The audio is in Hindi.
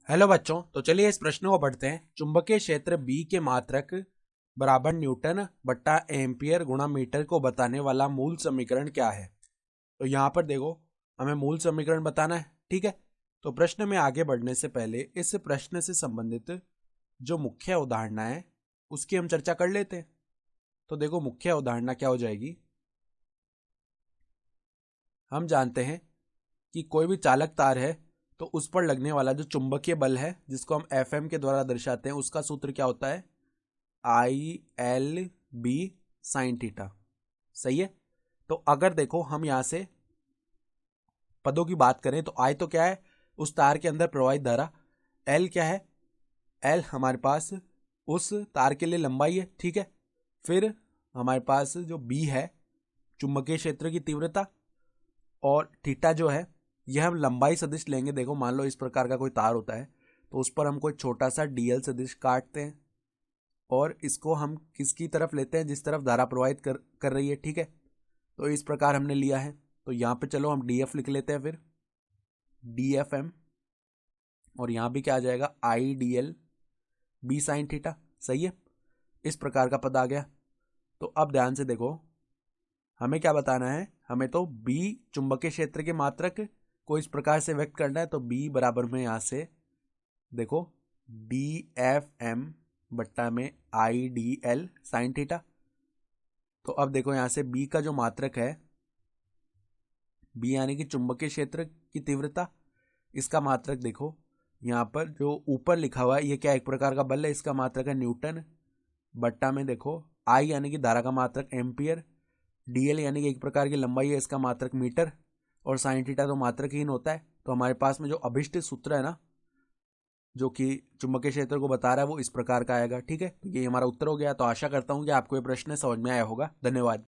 हेलो बच्चों, तो चलिए इस प्रश्न को पढ़ते हैं। चुंबकीय क्षेत्र बी के मात्रक बराबर न्यूटन बट्टा एम्पियर गुणा मीटर को बताने वाला मूल समीकरण क्या है। तो यहाँ पर देखो, हमें मूल समीकरण बताना है। ठीक है, तो प्रश्न में आगे बढ़ने से पहले इस प्रश्न से संबंधित जो मुख्य अवधारणा है उसकी हम चर्चा कर लेते हैं। तो देखो, मुख्य अवधारणा क्या हो जाएगी। हम जानते हैं कि कोई भी चालक तार है तो उस पर लगने वाला जो चुंबकीय बल है जिसको हम एफ एम के द्वारा दर्शाते हैं, उसका सूत्र क्या होता है? I L B sine theta. सही है। तो अगर देखो हम यहां से पदों की बात करें तो आई तो क्या है? उस तार के अंदर प्रवाहित धारा। एल क्या है? एल हमारे पास उस तार के लिए लंबाई है। ठीक है। फिर हमारे पास जो बी है, चुंबकीय क्षेत्र की तीव्रता। और थीटा जो है यह हम लंबाई सदिश लेंगे। देखो, मान लो इस प्रकार का कोई तार होता है तो उस पर हम कोई छोटा सा डीएल सदिश काटते हैं और इसको हम किसकी तरफ लेते हैं? जिस तरफ धारा प्रवाहित कर रही है। ठीक है, तो इस प्रकार हमने लिया है। तो यहाँ पे चलो हम डीएफ लिख लेते हैं, फिर डीएफ एम। और यहाँ भी क्या आ जाएगा? I D L B sine theta. सही है, इस प्रकार का पद आ गया। तो अब ध्यान से देखो, हमें क्या बताना है? हमें तो बी चुंबकीय क्षेत्र के मात्रक को इस प्रकार से व्यक्त करना है। तो बी बराबर में यहां से देखो DF M बट्टा में I D L sine theta. तो अब देखो यहां से बी का जो मात्रक है, बी यानी कि चुंबकीय क्षेत्र की तीव्रता, इसका मात्रक देखो यहाँ पर जो ऊपर लिखा हुआ है, ये क्या एक प्रकार का बल है, इसका मात्रक है न्यूटन। बट्टा में देखो आई यानी कि धारा का मात्रक एम्पियर, डीएल यानी कि एक प्रकार की लंबाई है, इसका मात्रक मीटर, और साइन थीटा तो मात्रकहीन होता है। तो हमारे पास में जो अभिष्ट सूत्र है ना, जो कि चुंबकीय क्षेत्र को बता रहा है, वो इस प्रकार का आएगा। ठीक है, तो ये हमारा उत्तर हो गया। तो आशा करता हूँ कि आपको ये प्रश्न समझ में आया होगा। धन्यवाद।